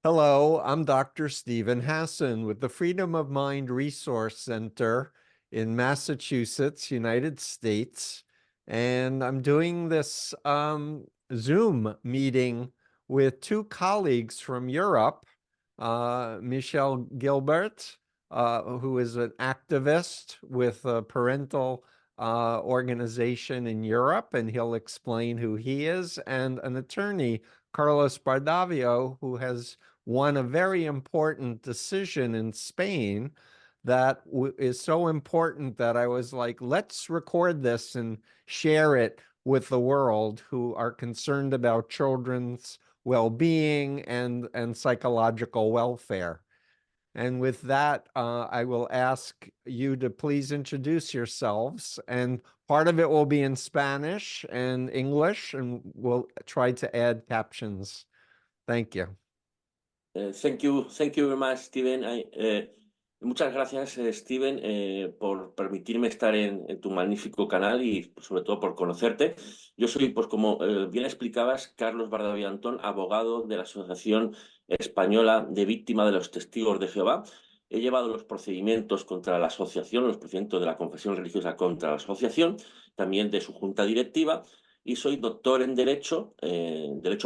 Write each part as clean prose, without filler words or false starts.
Hello, I'm Dr. Stephen Hassan with the Freedom of Mind Resource Center in Massachusetts, United States. And I'm doing this Zoom meeting with two colleagues from Europe, Michel Gilbert, who is an activist with a parental organization in Europe, and he'll explain who he is, and an attorney, Carlos Bardavío, who has won a very important decision in Spain that is so important that I was like, let's record this and share it with the world who are concerned about children's well-being and psychological welfare. And with that, I will ask you to please introduce yourselves. And part of it will be in Spanish and English, and we'll try to add captions. Thank you. Thank you very much, Steven. Muchas gracias, Steven, por permitirme estar en tu magnífico canal y sobre todo por conocerte. Yo soy, pues como bien explicabas, Carlos Bardavío Antón, abogado de la Asociación Española de Víctimas de los Testigos de Jehová. He llevado los procedimientos contra la asociación, los procedimientos de la confesión religiosa contra la asociación, también de su junta directiva, y soy doctor en Derecho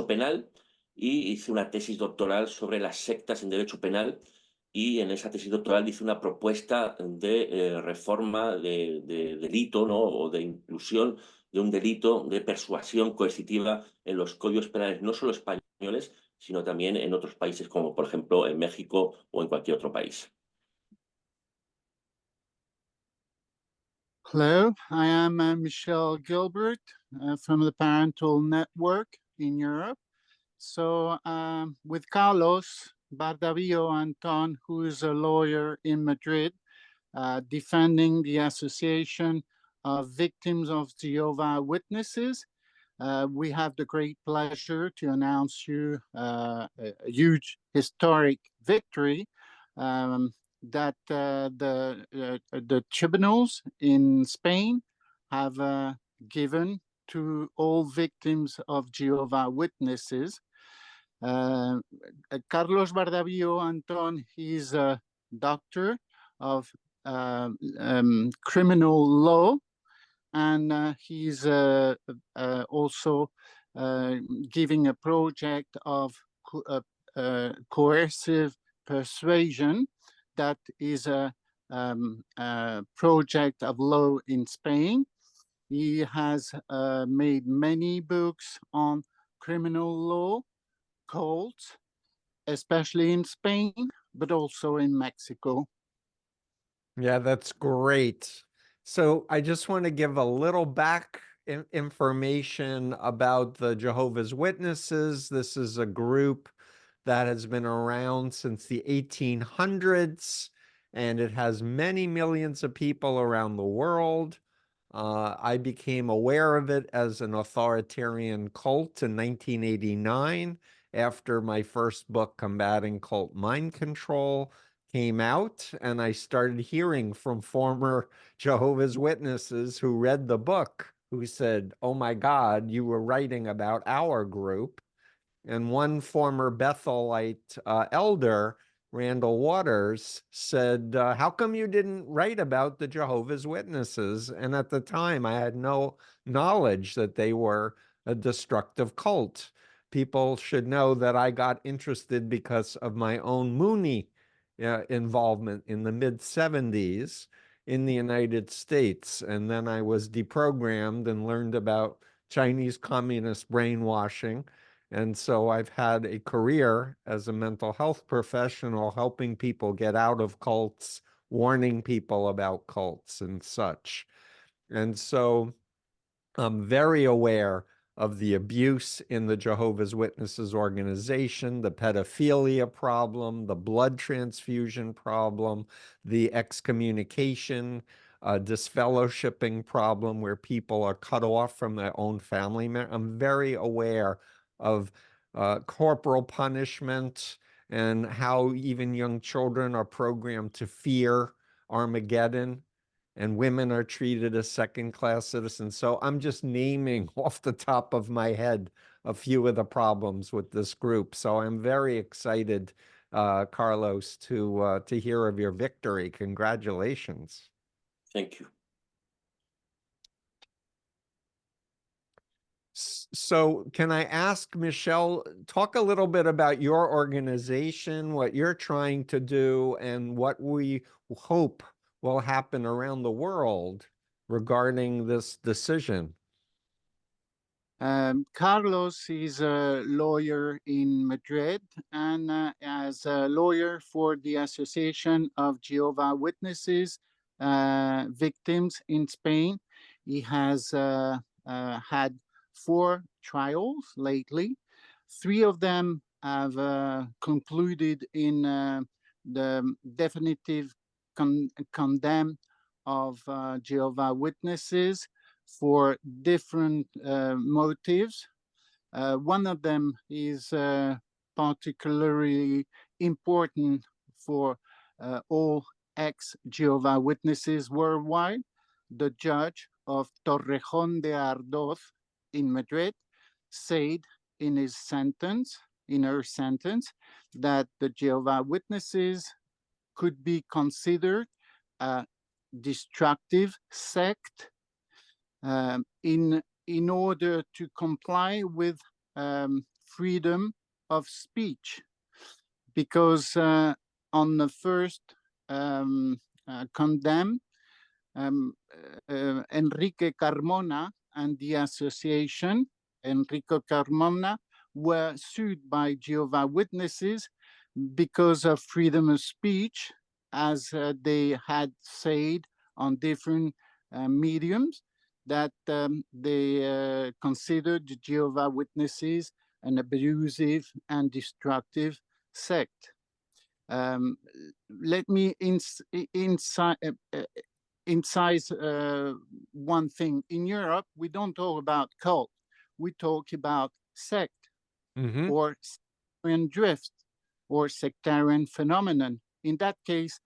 Penal, y hice una tesis doctoral sobre las sectas en derecho penal, y en esa tesis doctoral hice una propuesta de reforma de delito, ¿no? O de inclusión de un delito de persuasión coercitiva en los códigos penales, no solo españoles, sino también en otros países, como por ejemplo en México o en cualquier otro país. Hello, I am Michel Gilbert from the Parental Network in Europe. So with Carlos Bardavío Antón, who is a lawyer in Madrid, defending the Association of Victims of Jehovah Witnesses, we have the great pleasure to announce you a huge historic victory that the tribunals in Spain have given to all victims of Jehovah Witnesses. Carlos Bardavío Antón, he's a doctor of criminal law, and he's also giving a project of coercive persuasion that is a project of law in Spain. He has made many books on criminal law, cults, especially in Spain, but also in Mexico. Yeah, that's great. So I just want to give a little back information about the Jehovah's Witnesses. This is a group that has been around since the 1800s, and it has many millions of people around the world. I became aware of it as an authoritarian cult in 1989 after my first book, Combating Cult Mind Control, came out, and I started hearing from former Jehovah's Witnesses who read the book, who said, "Oh my God, you were writing about our group." And one former Bethelite elder, Randall Waters, said, how come you didn't write about the Jehovah's Witnesses? And at the time, I had no knowledge that they were a destructive cult. People should know that I got interested because of my own Moonie involvement in the mid-70s in the United States. And then I was deprogrammed and learned about Chinese communist brainwashing. And so I've had a career as a mental health professional, helping people get out of cults, warning people about cults and such. And so I'm very aware of the abuse in the Jehovah's Witnesses organization, the pedophilia problem, the blood transfusion problem, the excommunication, disfellowshipping problem where people are cut off from their own family. I'm very aware of corporal punishment and how even young children are programmed to fear Armageddon, and women are treated as second-class citizens. So I'm just naming off the top of my head a few of the problems with this group. So I'm very excited, Carlos, to hear of your victory. Congratulations. Thank you. So can I ask, Michel, talk a little bit about your organization, what you're trying to do, and what we hope will happen around the world regarding this decision? Carlos is a lawyer in Madrid, and as a lawyer for the Association of Jehovah Witnesses victims in Spain, he has had 4 trials lately. 3 of them have concluded in the definitive condemn of Jehovah Witnesses for different motives. One of them is particularly important for all ex-Jehovah Witnesses worldwide. The judge of Torrejón de Ardoz in Madrid said in her sentence, that the Jehovah Witnesses could be considered a destructive sect in order to comply with freedom of speech, because on the first condemn, Enrique Carmona and the association, Enrique Carmona, were sued by Jehovah Witnesses because of freedom of speech, as they had said on different mediums, that they considered the Jehovah Witnesses an abusive and destructive sect. Let me incise one thing. In Europe, we don't talk about cult. We talk about sect, or sectarian drift, or sectarian phenomenon. In that case,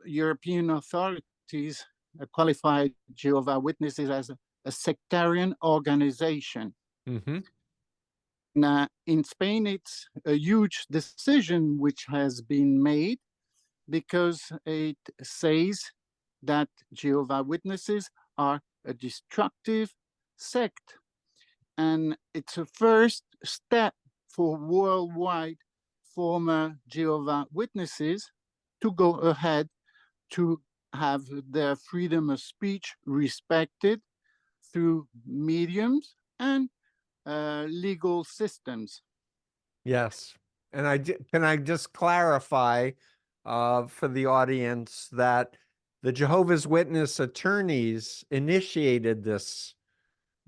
European authorities qualified Jehovah Witnesses as a sectarian organization. Now, in Spain, it's a huge decision which has been made, because it says that Jehovah Witnesses are a destructive sect. And it's a first step for worldwide former Jehovah Witnesses to go ahead to have their freedom of speech respected through mediums and legal systems. Yes. And can I just clarify for the audience that the Jehovah's Witness attorneys initiated this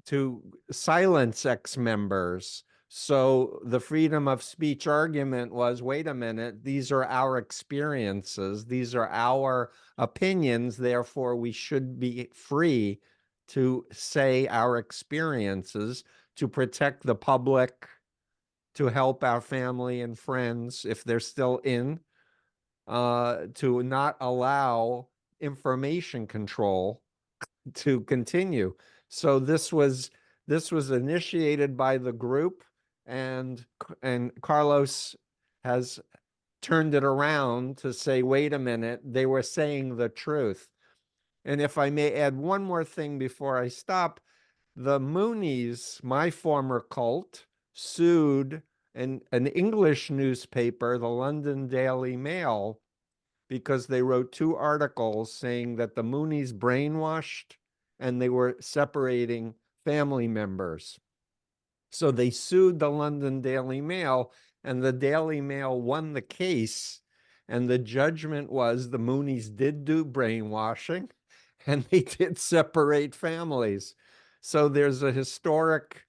to silence ex-members. So the freedom of speech argument was, wait a minute, these are our experiences, these are our opinions, therefore we should be free to say our experiences, to protect the public, to help our family and friends if they're still in, to not allow information control to continue. So this was initiated by the group, and Carlos has turned it around to say, wait a minute, they were saying the truth. And if I may add one more thing before I stop, the Moonies, my former cult, sued an English newspaper, the London Daily Mail, because they wrote 2 articles saying that the Moonies brainwashed and they were separating family members. So they sued the London Daily Mail, and the Daily Mail won the case. And the judgment was the Moonies did do brainwashing and they did separate families. So there's a historic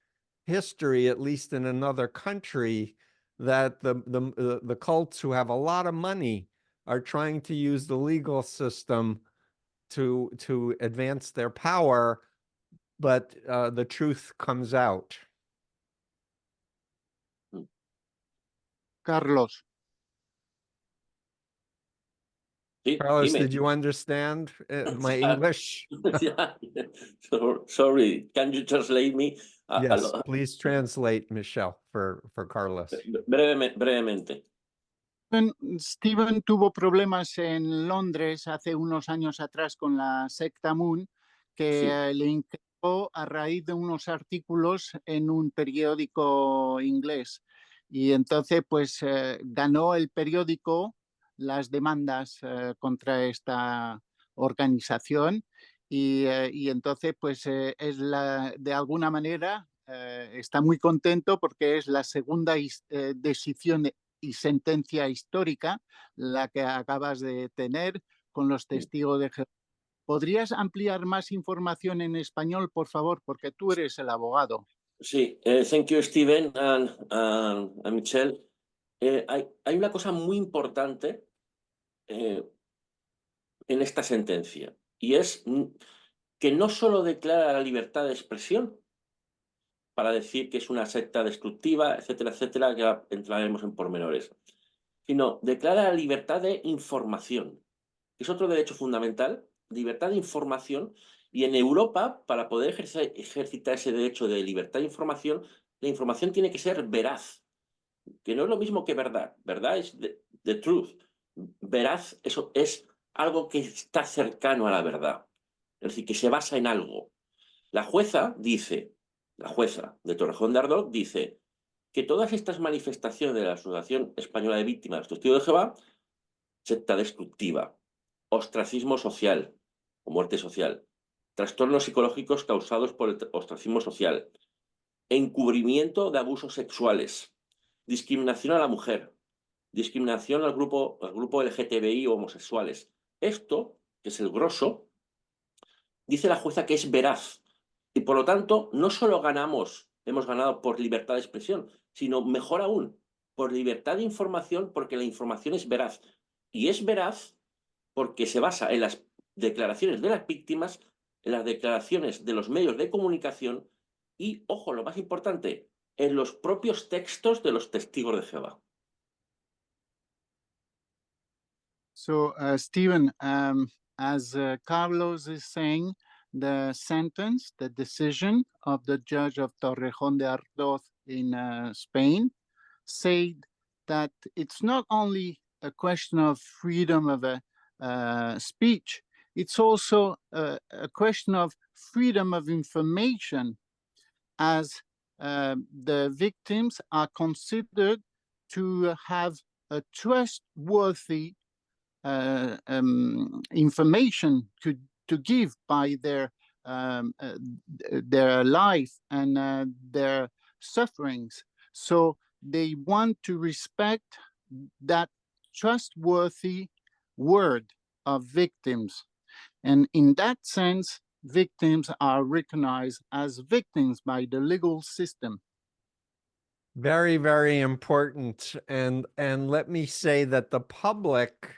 history, at least in another country, that the cults who have a lot of money are trying to use the legal system to advance their power, but the truth comes out. Carlos. Carlos, did you understand my English? Yeah. Sorry, can you translate me? Yes, please translate, Michel, for Carlos. Brevemente. Steven tuvo problemas en Londres hace unos años atrás con la secta Moon, que le inquietó a raíz de unos artículos en un periódico inglés. Y entonces, pues, ganó el periódico las demandas contra esta organización. Y entonces, pues, de alguna manera, está muy contento porque es la segunda decisión y sentencia histórica, la que acabas de tener con los testigos de Jehová. ¿Podrías ampliar más información en español, por favor? Porque tú eres el abogado. Sí, thank you, Steven and Michel. Hay una cosa muy importante en esta sentencia, y es que no solo declara la libertad de expresión, para decir que es una secta destructiva, etcétera, etcétera, que entraremos en pormenores, sino declara la libertad de información, que es otro derecho fundamental, libertad de información, y en Europa, para poder ejercitar ese derecho de libertad de información, la información tiene que ser veraz, que no es lo mismo que verdad. Verdad es the truth. Veraz, eso es algo que está cercano a la verdad, es decir, que se basa en algo. La jueza de Torrejón de Ardoz dice que todas estas manifestaciones de la Asociación Española de Víctimas de Testigos de Jehová, secta destructiva, ostracismo social o muerte social, trastornos psicológicos causados por el ostracismo social, encubrimiento de abusos sexuales, discriminación a la mujer, discriminación al grupo LGTBI o homosexuales. Esto, que es el grosso, dice la jueza que es veraz. Y por lo tanto, no solo hemos ganado por libertad de expresión, sino mejor aún, por libertad de información, porque la información es veraz. Y es veraz porque se basa en las declaraciones de las víctimas, en las declaraciones de los medios de comunicación y, ojo, lo más importante, en los propios textos de los testigos de Jehová. So, Stephen, as Carlos is saying, the sentence, the decision of the judge of Torrejón de Ardoz in Spain said that it's not only a question of freedom of speech, it's also a question of freedom of information, as the victims are considered to have a trustworthy information to give by their life and their sufferings. So they want to respect that trustworthy word of victims. And in that sense, victims are recognized as victims by the legal system. Very, very important. And let me say that the public,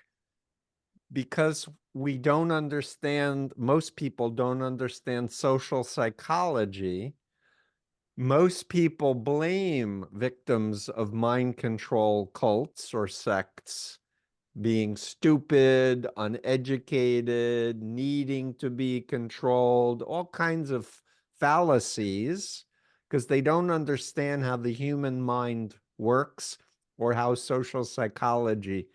because we don't understand, most people don't understand social psychology, most people blame victims of mind control cults or sects being stupid, uneducated, needing to be controlled, all kinds of fallacies, because they don't understand how the human mind works or how social psychology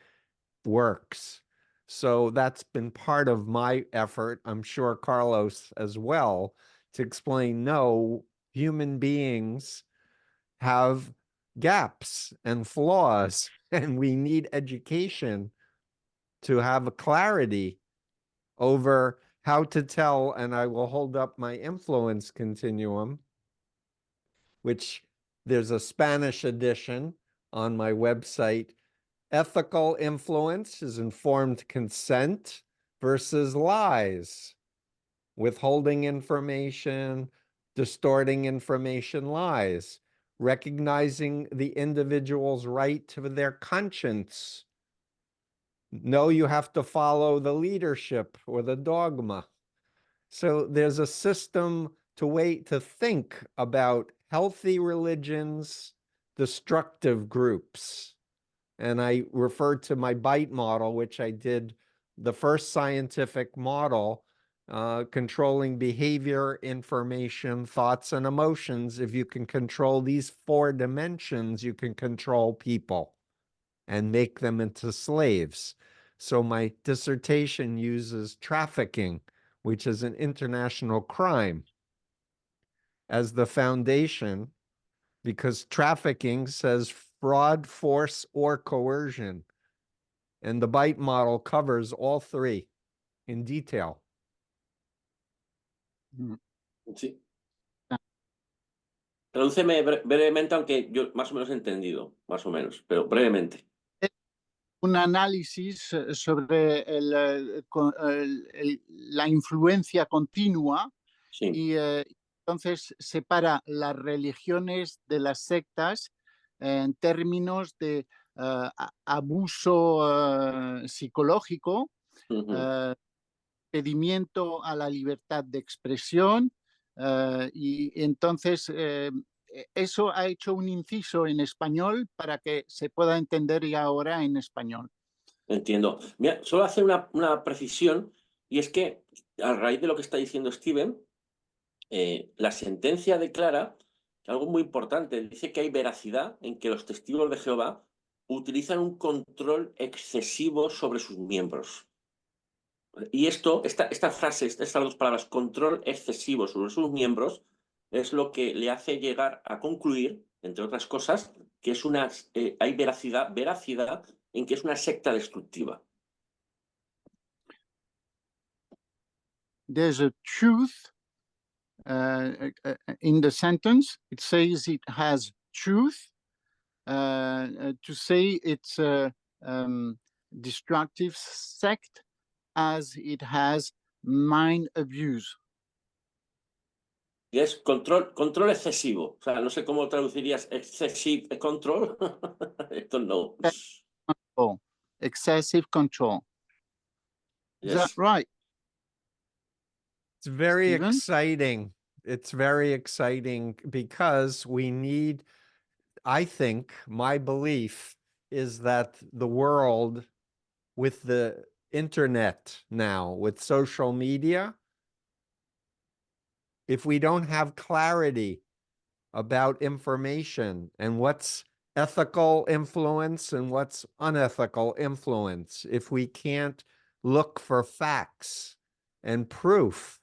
works. So that's been part of my effort, I'm sure Carlos as well, to explain, no, human beings have gaps and flaws, and we need education to have a clarity over how to tell. And I will hold up my influence continuum, which there's a Spanish edition on my website. Ethical influence is informed consent versus lies, withholding information, distorting information, lies, recognizing the individual's right to their conscience. No, you have to follow the leadership or the dogma. So there's a system to think about healthy religions, destructive groups. And I referred to my BITE model, which I did the first scientific model controlling behavior, information, thoughts, and emotions. If you can control these 4 dimensions, you can control people and make them into slaves. So my dissertation uses trafficking, which is an international crime, as the foundation, because trafficking says fraud, force, or coercion. And the BITE model covers all 3 in detail. Sí. Tradúceme brevemente, aunque yo más o menos he entendido, más o menos, pero brevemente. Un análisis sobre la influencia continua Sí. y entonces separa las religiones de las sectas en términos de abuso psicológico, impedimento a la libertad de expresión, y entonces eso ha hecho un inciso en español para que se pueda entender ya ahora en español. Entiendo. Mira, solo hacer una precisión, y es que a raíz de lo que está diciendo Steven, la sentencia declara algo muy importante. Dice que hay veracidad en que los testigos de Jehová utilizan un control excesivo sobre sus miembros. Y esta frase, estas 2 palabras, control excesivo sobre sus miembros, es lo que le hace llegar a concluir, entre otras cosas, que es hay veracidad en que es una secta destructiva. There's a truth in the sentence. It says it has truth. To say it's a destructive sect as it has mind abuse. Y es control excesivo. O sea, no sé cómo traducirías excessive control. Esto no. Oh, excessive control. Is that Yes. right? It's very Steven? exciting. It's very exciting because we need, I think, my belief is that the world with the internet now, with social media, if we don't have clarity about information and what's ethical influence and what's unethical influence, if we can't look for facts and proof,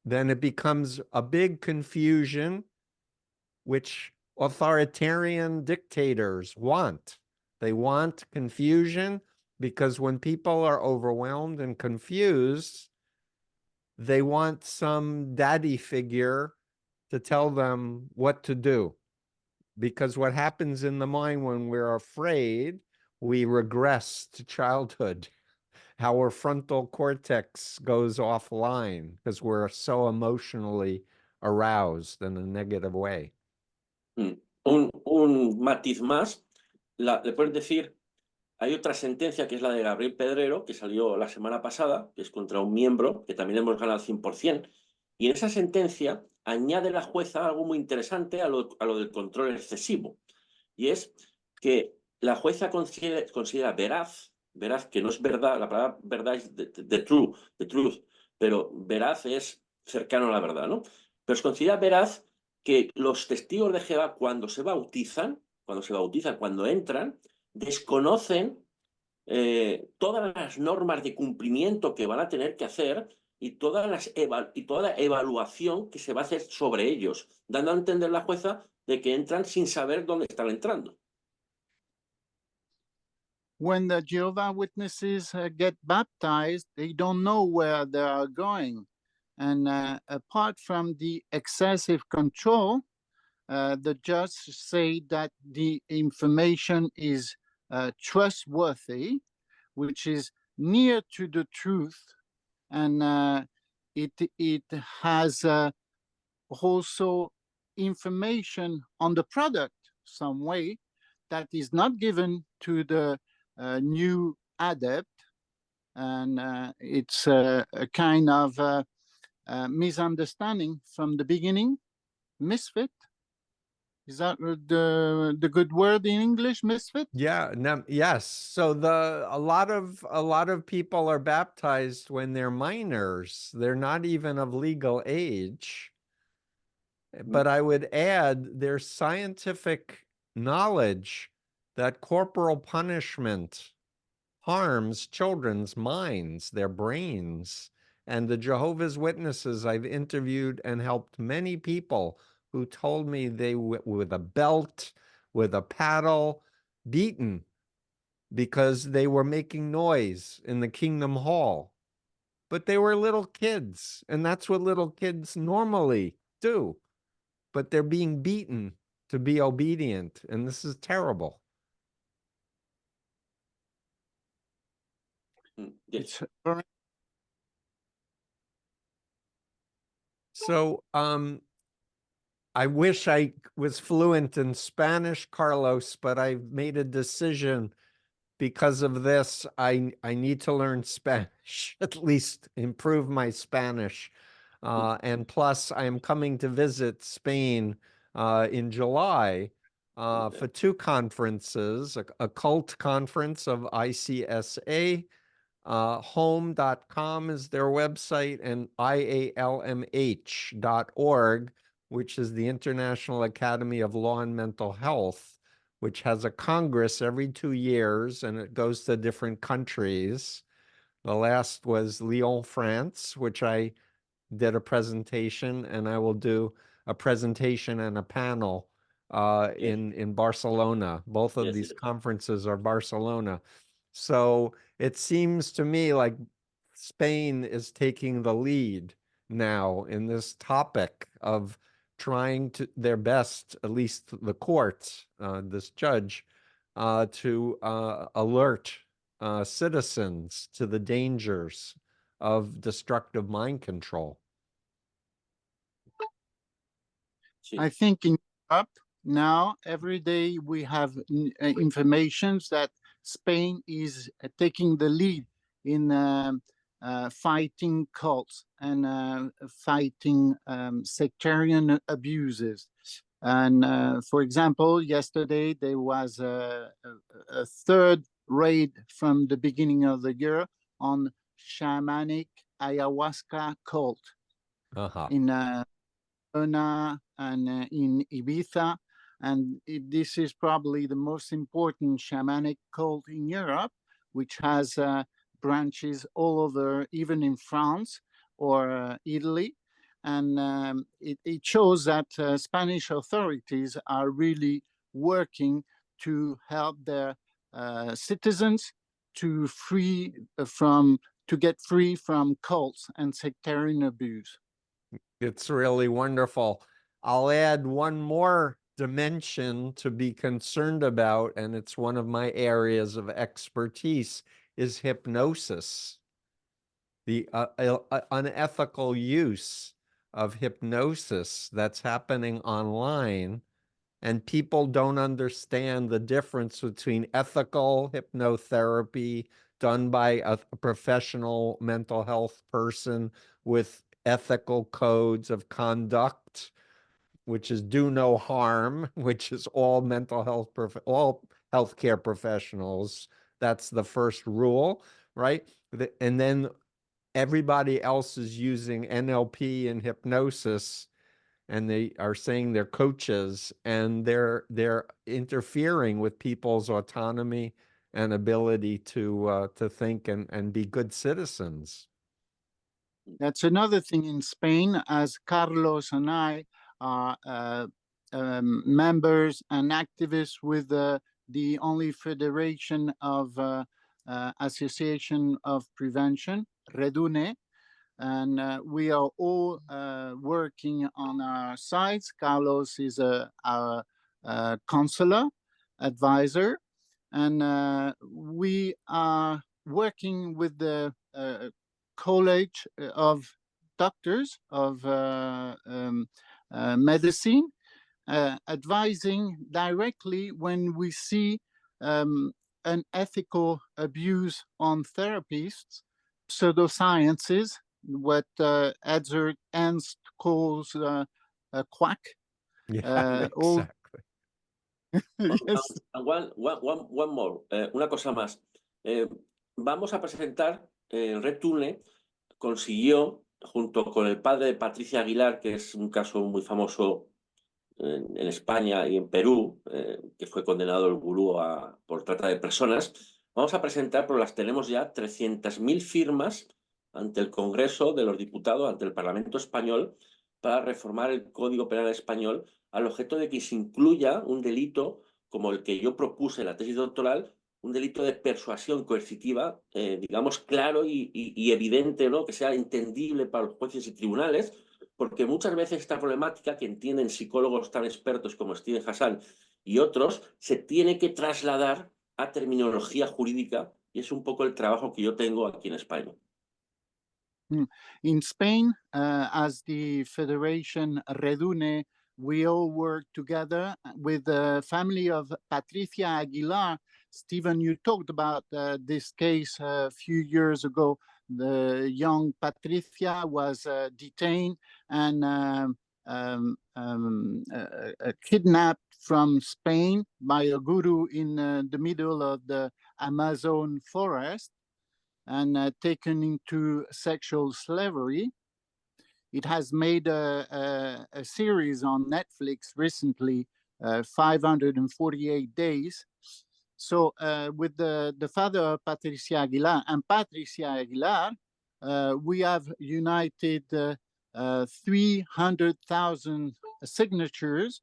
then it becomes a big confusion, which authoritarian dictators want. They want confusion because when people are overwhelmed and confused, they want some daddy figure to tell them what to do. Because what happens in the mind when we're afraid, we regress to childhood. Our frontal cortex goes offline because we're so emotionally aroused in a negative way. Un matiz más, le puedes decir, hay otra sentencia que es la de Gabriel Pedrero, que salió la semana pasada, que es contra un miembro, que también hemos ganado al 100%, y en esa sentencia añade la jueza algo muy interesante a lo del control excesivo, y es que la jueza considera veraz, que no es verdad, la palabra verdad es the truth, pero veraz es cercano a la verdad, ¿no? Pero se considera veraz que los testigos de Jehová cuando cuando entran, desconocen todas las normas de cumplimiento que van a tener que hacer y toda la evaluación que se va a hacer sobre ellos, dando a entender la jueza de que entran sin saber dónde están entrando. When the Jehovah Witnesses get baptized, they don't know where they are going. And apart from the excessive control, the judge say that the information is trustworthy, which is near to the truth, and it has also information on the product some way that is not given to the new adept, and it's a kind of misunderstanding from the beginning, misfit. Is that the good word in English, misfit? Yeah, no, yes. So a lot of people are baptized when they're minors. They're not even of legal age. But I would add there's scientific knowledge that corporal punishment harms children's minds, their brains. And the Jehovah's Witnesses, I've interviewed and helped many people who told me they with a belt, with a paddle, beaten because they were making noise in the Kingdom Hall. But they were little kids, and that's what little kids normally do. But they're being beaten to be obedient, and this is terrible. Yes. So I wish I was fluent in Spanish, Carlos, but I've made a decision because of this. I need to learn Spanish, at least improve my Spanish. And plus, I am coming to visit Spain in July for two conferences, a cult conference of ICSA. Home.com is their website, and IALMH.org, which is the International Academy of Law and Mental Health, which has a congress every 2 years, and it goes to different countries. The last was Lyon, France, which I did a presentation, and I will do a presentation and a panel in Barcelona. Both of these conferences are Barcelona. So it seems to me like Spain is taking the lead now in this topic of trying to their best, at least the court, this judge, to alert citizens to the dangers of destructive mind control. I think in Europe now, every day we have informations that Spain is taking the lead in fighting cults and fighting sectarian abuses. And for example, yesterday there was a third raid from the beginning of the year on shamanic ayahuasca cult in and in Ibiza. And this is probably the most important shamanic cult in Europe, which has branches all over, even in France or Italy. And it shows that Spanish authorities are really working to help their citizens to get free from cults and sectarian abuse. It's really wonderful. I'll add one more dimension to be concerned about, and it's one of my areas of expertise, is hypnosis. The unethical use of hypnosis that's happening online, and people don't understand the difference between ethical hypnotherapy done by a professional mental health person with ethical codes of conduct, which is do no harm, which is all mental health, all healthcare professionals. That's the first rule, right? And then everybody else is using NLP and hypnosis, and they are saying they're coaches, and they're interfering with people's autonomy and ability to think and be good citizens. That's another thing in Spain, as Carlos and I are members and activists with the only federation of Association of Prevention, Redune, and we are all working on our sides. Carlos is our counselor, advisor, and we are working with the College of Doctors of Medicine, advising directly when we see unethical abuse on therapists, pseudosciences, what Edzard Ernst calls a quack. Yeah, All exactly. Yes. One more. Una cosa más. Vamos a presentar, Red Tune consiguió, junto con el padre de Patricia Aguilar, que es un caso muy famoso en España y en Perú, que fue condenado el gurú por trata de personas, vamos a presentar, pero las tenemos ya, 300.000 firmas ante el Congreso de los Diputados, ante el Parlamento Español, para reformar el Código Penal español al objeto de que se incluya un delito como el que yo propuse en la tesis doctoral, un delito de persuasión coercitiva, digamos, claro y evidente, ¿no? Que sea entendible para los jueces y tribunales, porque muchas veces esta problemática que entienden psicólogos tan expertos como Steven Hassan y otros, se tiene que trasladar a terminología jurídica, y es un poco el trabajo que yo tengo aquí en España. In Spain, as the Federation Redune, we all work together with the family of Patricia Aguilar. Stephen, you talked about this case a few years ago. The young Patricia was detained and kidnapped from Spain by a guru in the middle of the Amazon forest and taken into sexual slavery. It has made a series on Netflix recently, 548 days. So with the father of Patricia Aguilar and Patricia Aguilar, we have united 300,000 signatures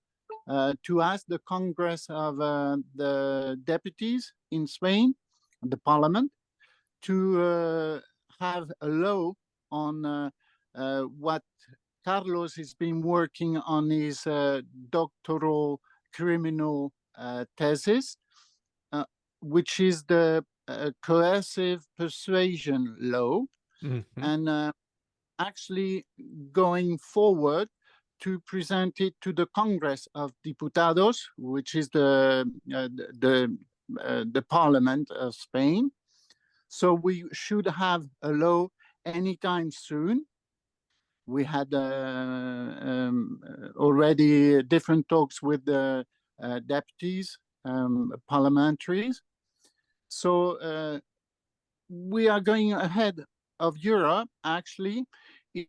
to ask the Congress of the deputies in Spain, the parliament, to have a law on what Carlos has been working on his doctoral criminal thesis, which is the coercive persuasion law, and actually going forward to present it to the Congress of Diputados, which is the parliament of Spain. So we should have a law anytime soon. We had already different talks with the deputies, parliamentaries. So we are going ahead of Europe, actually,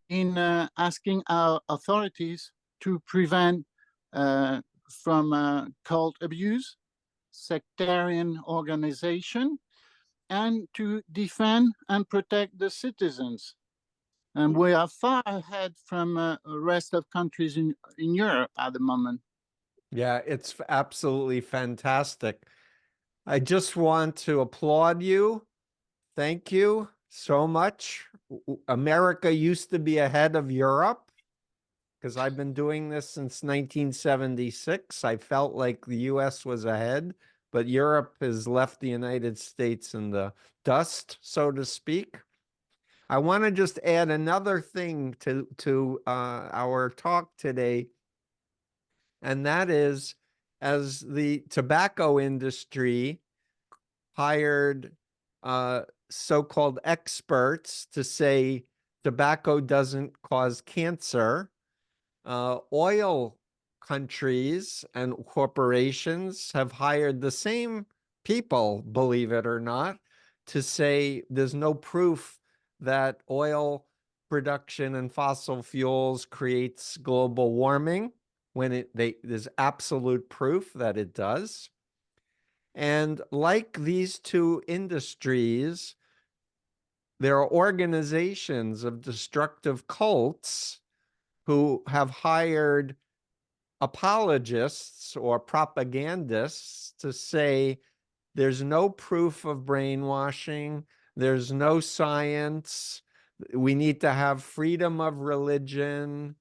in asking our authorities to prevent from cult abuse, sectarian organization, and to defend and protect the citizens. And we are far ahead from the rest of countries in Europe at the moment. Yeah, it's absolutely fantastic. I just want to applaud you. Thank you so much. America used to be ahead of Europe because I've been doing this since 1976. I felt like the US was ahead, but Europe has left the United States in the dust, so to speak. I want to just add another thing to our talk today, and that is, as the tobacco industry hired so-called experts to say tobacco doesn't cause cancer, oil countries and corporations have hired the same people, believe it or not, to say there's no proof that oil production and fossil fuels creates global warming when there's absolute proof that it does. And like these two industries, there are organizations of destructive cults who have hired apologists or propagandists to say there's no proof of brainwashing, there's no science, we need to have freedom of religion,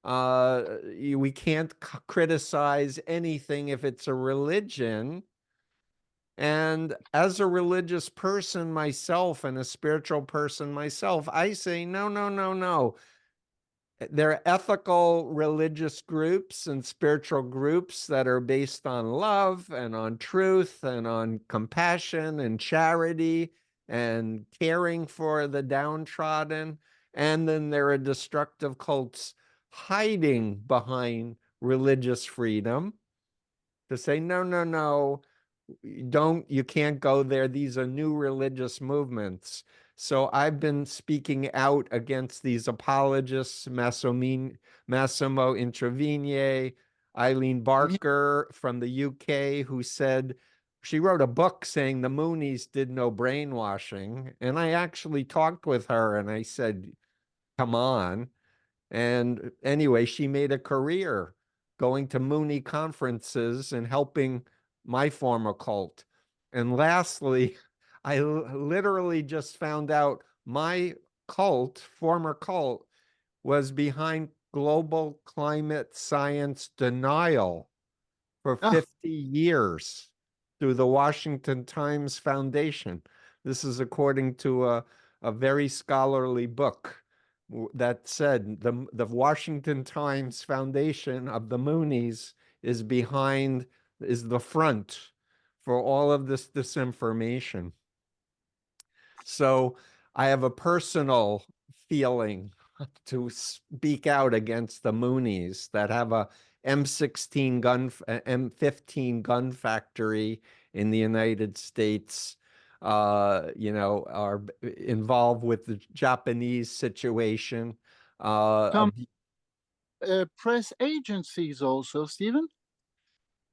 we can't criticize anything if it's a religion. And as a religious person myself and a spiritual person myself, I say, no, no, no, no. There are ethical religious groups and spiritual groups that are based on love and on truth and on compassion and charity and caring for the downtrodden. And then there are destructive cults hiding behind religious freedom. to say, no, you can't go there. These are new religious movements. So I've been speaking out against these apologists, Massimo Intravigne, Eileen Barker from the UK, who said, she wrote a book saying the Moonies did no brainwashing. And I actually talked with her and I said, come on. And anyway, she made a career going to Mooney conferences and helping my former cult. And lastly, I literally just found out my cult, former cult, was behind global climate science denial for Ah, 50 years through the Washington Times Foundation. This is according to a very scholarly book that said the Washington Times Foundation of the Moonies is the front for all of this disinformation. So I have a personal feeling to speak out against the Moonies that have a M16 gun, M15 gun factory in the United States, are involved with the Japanese situation. some press agencies also, Stephen.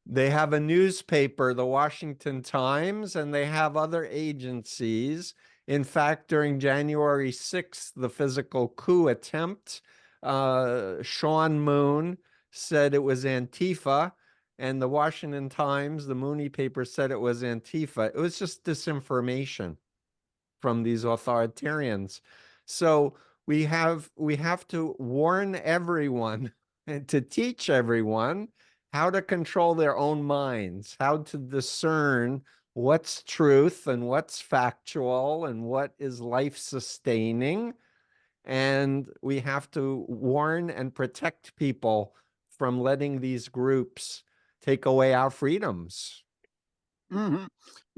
They have a newspaper, the Washington Times, and they have other agencies. In fact, during January 6th, the physical coup attempt, Sean Moon said it was Antifa, and the Washington Times, the Mooney paper, said it was Antifa. It was just disinformation from these authoritarians. So we have to warn everyone and to teach everyone how to control their own minds, how to discern what's truth and what's factual and what is life-sustaining. And we have to warn and protect people from letting these groups take away our freedoms. Mhm.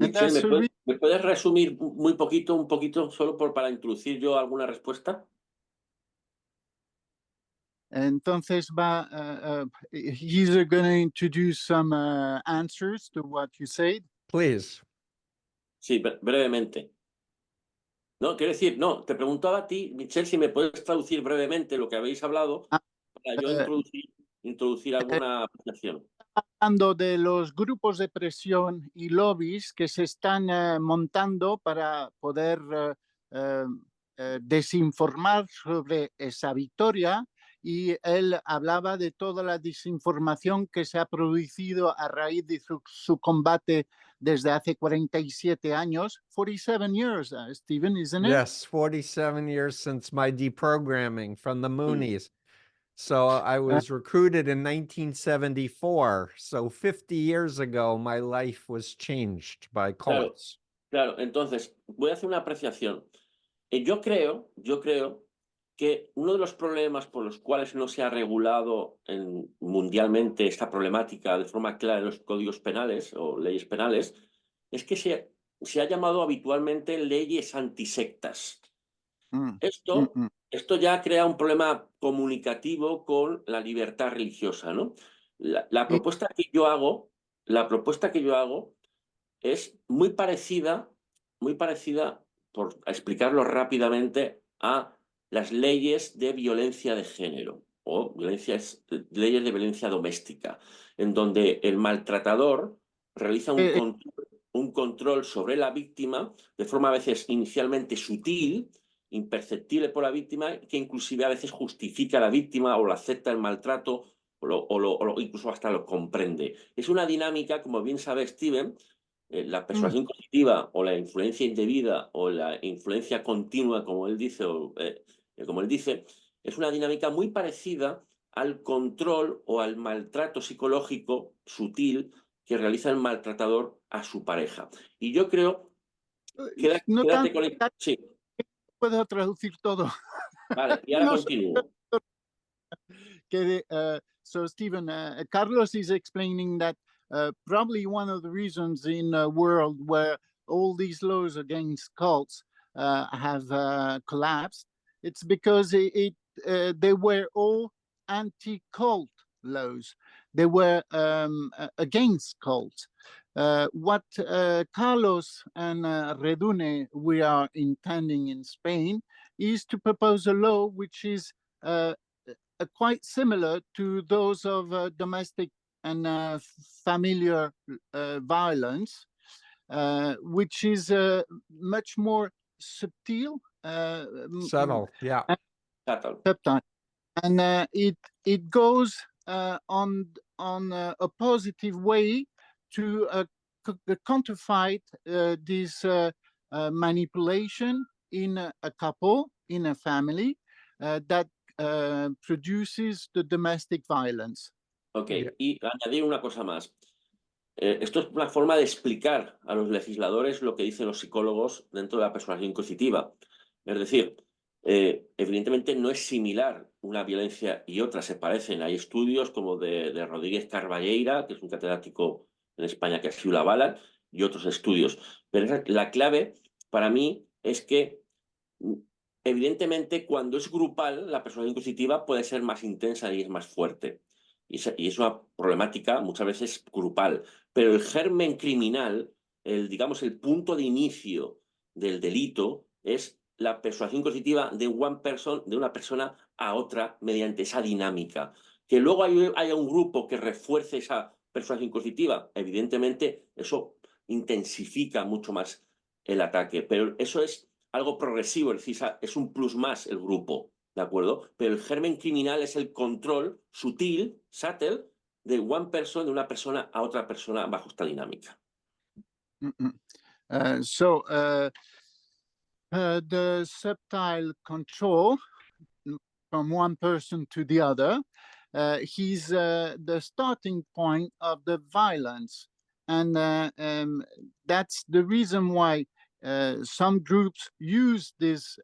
And Michel, that's ¿me puedes resumir muy poquito, un poquito, solo para introducir yo alguna respuesta? entonces he's going to introduce some answers to what you said. Please. Sí, brevemente. No, quiero decir, no, te preguntaba a ti, Michel, si me puedes traducir brevemente lo que habéis hablado para yo introducir alguna apreciación. Hablando de los grupos de presión y lobbies que se están montando para poder desinformar sobre esa victoria, y él hablaba de toda la desinformación que se ha producido a raíz de su combate desde hace 47 años. 47 years, Stephen, isn't it? Yes, 47 years since my deprogramming from the Moonies. So I was recruited in 1974. So 50 years ago, my life was changed by cults. Claro, entonces voy a hacer una apreciación. Yo creo que uno de los problemas por los cuales no se ha regulado mundialmente esta problemática de forma clara en los códigos penales o leyes penales es que se ha llamado habitualmente leyes antisectas. Esto ya crea un problema comunicativo con la libertad religiosa, ¿no? La propuesta que yo hago es muy parecida, por explicarlo rápidamente, a las leyes de violencia de género o leyes de violencia doméstica, en donde el maltratador realiza un control sobre la víctima de forma a veces inicialmente sutil, imperceptible por la víctima, que inclusive a veces justifica a la víctima o la acepta el maltrato o incluso hasta lo comprende. Es una dinámica, como bien sabe Steven, la persuasión cognitiva o la influencia indebida o la influencia continua, como él dice, es una dinámica muy parecida al control o al maltrato psicológico sutil que realiza el maltratador a su pareja. Y yo creo... Quédate con el... Sí. Puedo traducir todo. Vale, y ahora continúo. So, Stephen, Carlos is explaining that probably one of the reasons in a world where all these laws against cults have collapsed, it's because they were all anti-cult laws. they were against cults. What Carlos and Redune we are intending in Spain is to propose a law which is quite similar to those of domestic and familiar violence, which is much more subtle, Subtle, yeah. Subtle. and it goes on a positive way to counterfight this manipulation in a couple, in a family, that produces the domestic violence. Ok, Yeah. y añadir una cosa más. Esto es una forma de explicar a los legisladores lo que dicen los psicólogos dentro de la persuasión coercitiva. Es decir, evidentemente no es similar una violencia y otra, se parecen. Hay estudios como de Rodríguez Carballeira, que es un catedrático en España que así lo avalan, y otros estudios. Pero la clave para mí es que, evidentemente, cuando es grupal, la persuasión coercitiva puede ser más intensa y es más fuerte. Y es una problemática muchas veces grupal. Pero el germen criminal, digamos, el punto de inicio del delito es la persuasión coercitiva de one person, de una persona a otra, mediante esa dinámica. Que luego haya un grupo que refuerce esa persuasión coercitiva, evidentemente eso intensifica mucho más el ataque. Pero eso es algo progresivo, es decir, es un plus más el grupo. ¿De acuerdo? Pero el germen criminal es el control sutil, subtle, de one person, de una persona a otra persona bajo esta dinámica. The subtle control from one person to the other, he's the starting point of the violence. And that's the reason why some groups use this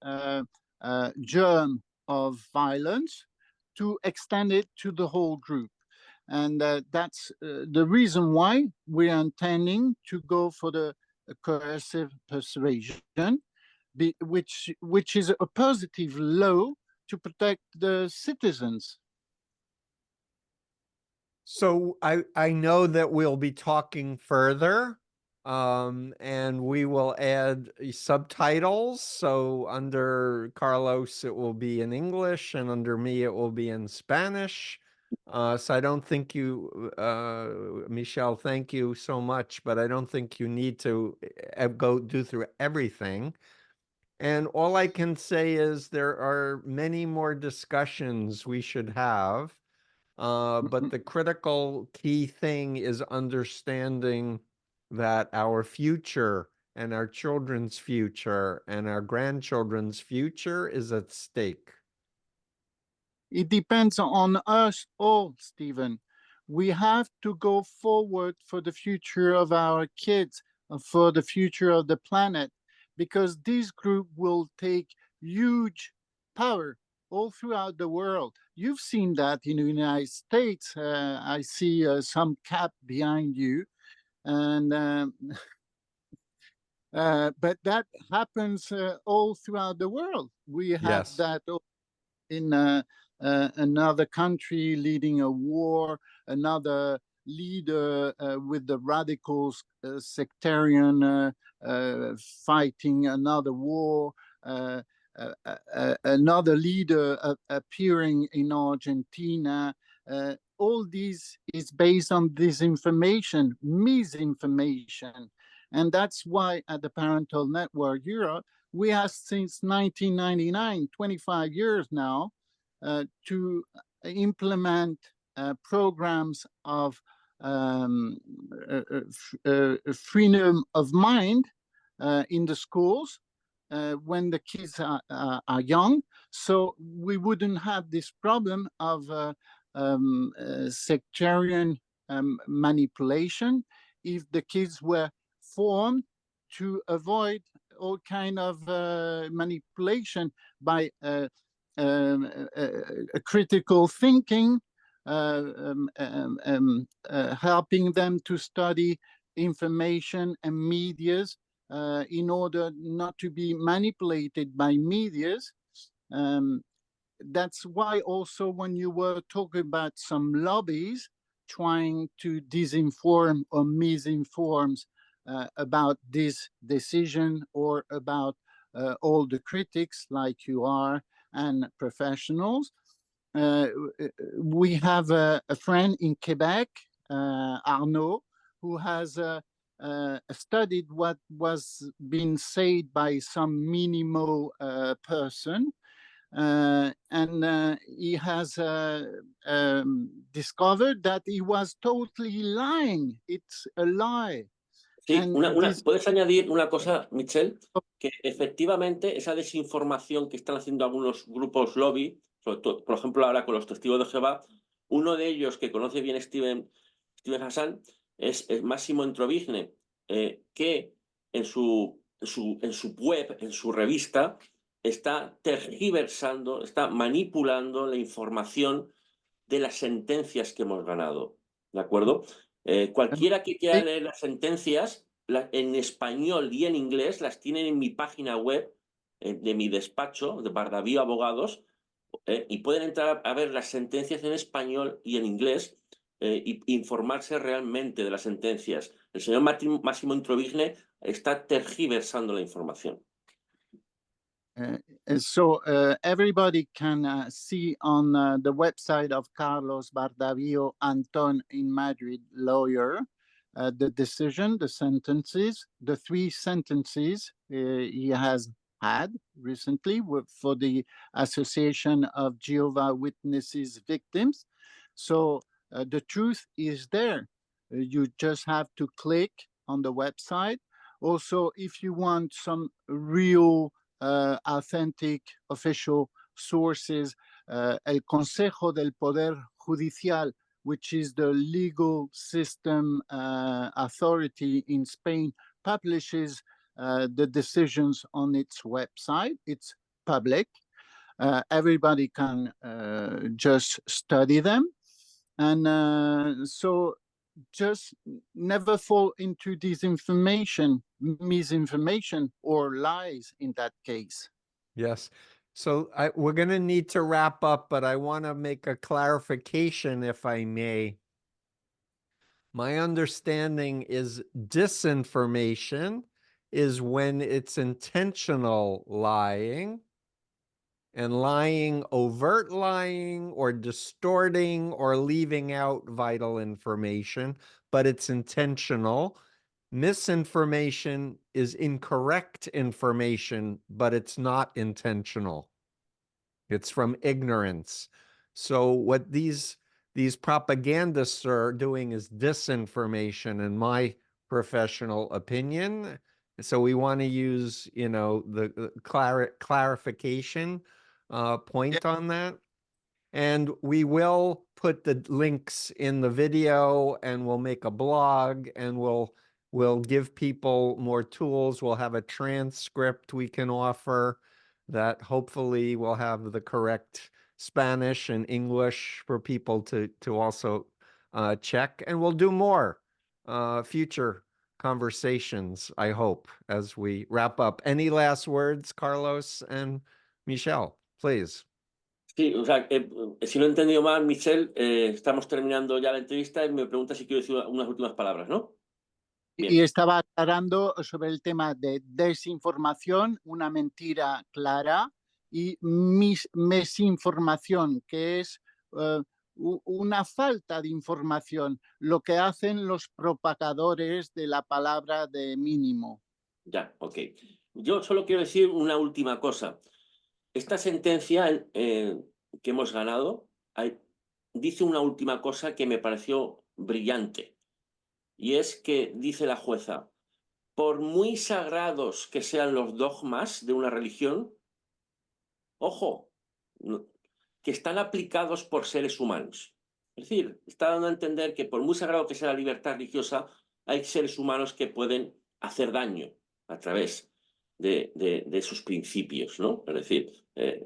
germ of violence to extend it to the whole group. And that's the reason why we're intending to go for the coercive persuasion, which is a positive law to protect the citizens. So I know that we'll be talking further, and we will add subtitles. So under Carlos, it will be in English, and under me, it will be in Spanish. So I don't think you, Michel, thank you so much, but I don't think you need to go do through everything. And all I can say is there are many more discussions we should have. But the critical key thing is understanding that our future and our children's future and our grandchildren's future is at stake. It depends on us all, Stephen. We have to go forward for the future of our kids, for the future of the planet, because this group will take huge power all throughout the world. You've seen that in the United States. I see some cap behind you, and but that happens all throughout the world. We have Yes. that in another country leading a war, another leader with the radicals, sectarian, fighting another war, another leader appearing in Argentina. All this is based on disinformation, misinformation. And that's why at the Parental Network Europe, we have since 1999, 25 years now, to implement programs of freedom of mind in the schools when the kids are young. So we wouldn't have this problem of sectarian manipulation if the kids were formed to avoid all kind of manipulation by critical thinking, helping them to study information and medias in order not to be manipulated by medias. That's why also when you were talking about some lobbies trying to disinform or misinform about this decision or about all the critics like you are and professionals. We have a friend in Quebec, Arnaud, who has studied what was being said by some minimal person, and he has discovered that he was totally lying. It's a lie. Sí, And ¿puedes añadir una cosa, Michel? Que efectivamente esa desinformación que están haciendo algunos grupos lobby, sobre todo, por ejemplo, ahora con los testigos de Jehová, uno de ellos que conoce bien Steven Hassan es Máximo Introvigne, que en su web, en su revista, está tergiversando, está manipulando la información de las sentencias que hemos ganado, ¿de acuerdo? Cualquiera que quiera leer las sentencias en español y en inglés las tienen en mi página web de mi despacho, de Bardavío Abogados, y pueden entrar a ver las sentencias en español y en inglés e informarse realmente de las sentencias. El señor Máximo Introvigne está tergiversando la información. So everybody can see on the website of Carlos Bardavío Antón in Madrid, lawyer, the decision, the sentences, the 3 sentences he has had recently for the Association of Jehovah Witnesses Victims. So the truth is there. You just have to click on the website. Also, if you want some real authentic official sources, El Consejo del Poder Judicial, which is the legal system authority in Spain, publishes the decisions on its website. It's public. Everybody can just study them. And so just never fall into disinformation, misinformation, or lies in that case. Yes. So we're going to need to wrap up, but I want to make a clarification, if I may. My understanding is disinformation is when it's intentional lying, and lying, overt lying, or distorting or leaving out vital information, but it's intentional. Misinformation is incorrect information, but it's not intentional. It's from ignorance. So what these propagandists are doing is disinformation, in my professional opinion. So we want to use, the clarification point on that. And we will put the links in the video, and we'll make a blog, and we'll give people more tools. We'll have a transcript we can offer that hopefully will have the correct Spanish and English for people to also check. And we'll do more future conversations, I hope, as we wrap up. Any last words, Carlos and Michel, please? Sí, o sea, si no he entendido mal, Michel, estamos terminando ya la entrevista y me pregunta si quiero decir unas últimas palabras, ¿no? Bien. Y estaba aclarando sobre el tema de desinformación, una mentira clara, y misinformación, que es una falta de información, lo que hacen los propagadores de la palabra de mínimo. Ya, ok. Yo solo quiero decir una última cosa. Esta sentencia que hemos ganado dice una última cosa que me pareció brillante, y es que dice la jueza: por muy sagrados que sean los dogmas de una religión, ojo, que están aplicados por seres humanos. Es decir, está dando a entender que por muy sagrado que sea la libertad religiosa, hay seres humanos que pueden hacer daño a través de sus principios, ¿no? Es decir,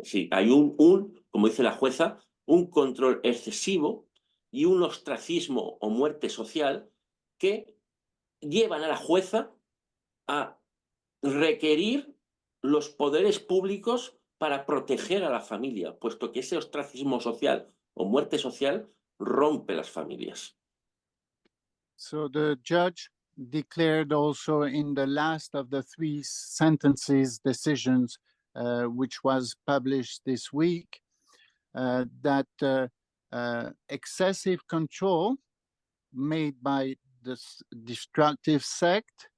sí, hay como dice la jueza, un control excesivo y un ostracismo o muerte social que llevan a la jueza a requerir los poderes públicos para proteger a la familia, puesto que ese ostracismo social o muerte social rompe las familias. So the judge declared also in the last of the 3 sentences decisions, which was published this week, that excessive control made by this destructive sect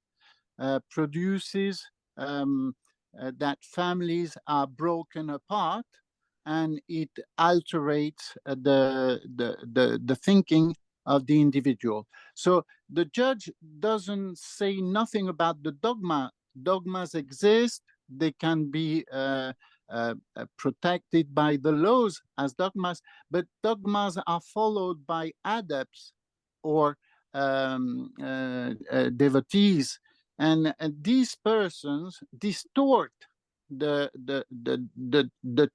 produces that families are broken apart, and it alterates the thinking of the individual. So the judge doesn't say nothing about the dogma. Dogmas exist. They can be protected by the laws as dogmas, but dogmas are followed by adepts or devotees, and these persons distort the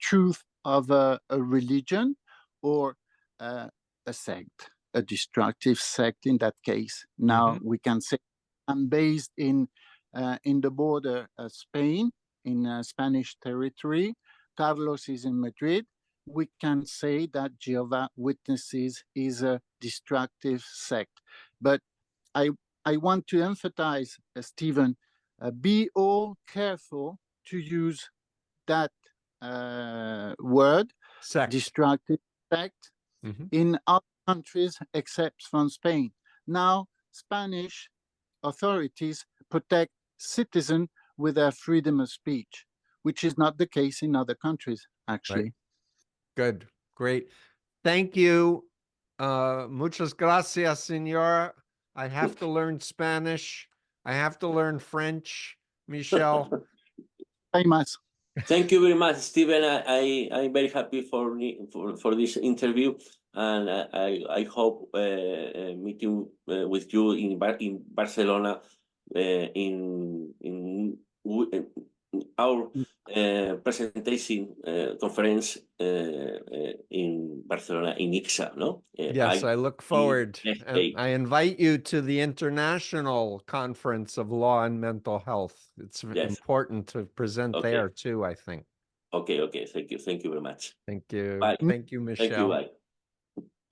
truth of a religion or a sect, a destructive sect in that case. Now we can say I'm based in the border of Spain, in Spanish territory. Carlos is in Madrid. We can say that Jehovah Witnesses is a destructive sect. But I want to emphasize, Stephen, be all careful to use that word, Sect. destructive sect, in other countries except from Spain. Now, Spanish authorities protect citizens with their freedom of speech, which is not the case in other countries, actually. Right. Good. Great. Thank you. Muchas gracias, señora. I have to learn Spanish. I have to learn French, Michel. Very much. Thank you very much, Stephen. I'm very happy for this interview, and I hope meeting with you in Barcelona in our presentation conference in Barcelona in ICSA, no? Yes, I look forward. And I invite you to the International Conference of Law and Mental Health. It's important to present there too, I think. Okay. Thank you very much. Thank you. Bye. Thank you, Michel. Thank you.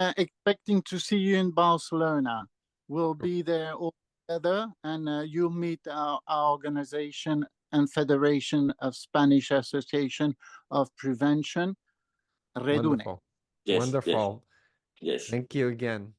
Bye. Expecting to see you in Barcelona. We'll be there all together, and you'll meet our organization and Federation of Spanish Association of Prevention, Redune. Wonderful. Yes, Wonderful. yes. Thank you again.